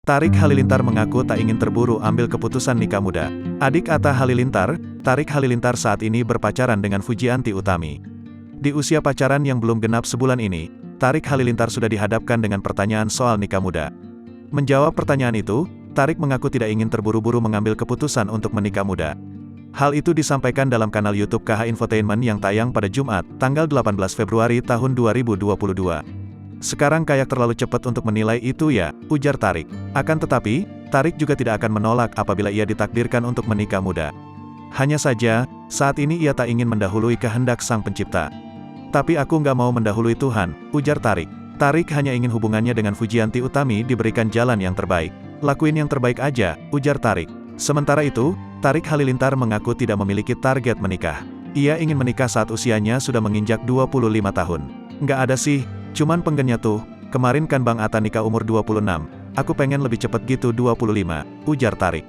Tarik Halilintar mengaku tak ingin terburu ambil keputusan nikah muda. Adik Atta Halilintar, Tarik Halilintar saat ini berpacaran dengan Fujianti Utami. Di usia pacaran yang belum genap sebulan ini, Tarik Halilintar sudah dihadapkan dengan pertanyaan soal nikah muda. Menjawab pertanyaan itu, Tarik mengaku tidak ingin terburu-buru mengambil keputusan untuk menikah muda. Hal itu disampaikan dalam kanal YouTube KH Infotainment yang tayang pada Jumat, tanggal 18 Februari tahun 2022. Sekarang kayak terlalu cepat untuk menilai itu ya, ujar Tarik. Akan tetapi, Tarik juga tidak akan menolak apabila ia ditakdirkan untuk menikah muda. Hanya saja, saat ini ia tak ingin mendahului kehendak Sang Pencipta. Tapi aku nggak mau mendahului Tuhan, ujar Tarik. Tarik hanya ingin hubungannya dengan Fujianti Utami diberikan jalan yang terbaik. Lakuin yang terbaik aja, ujar Tarik. Sementara itu, Tarik Halilintar mengaku tidak memiliki target menikah. Ia ingin menikah saat usianya sudah menginjak 25 tahun. Nggak ada sih, cuman penggennya tuh, kemarin kan Bang Atta nikah umur 26, aku pengen lebih cepet gitu 25, ujar Tarik.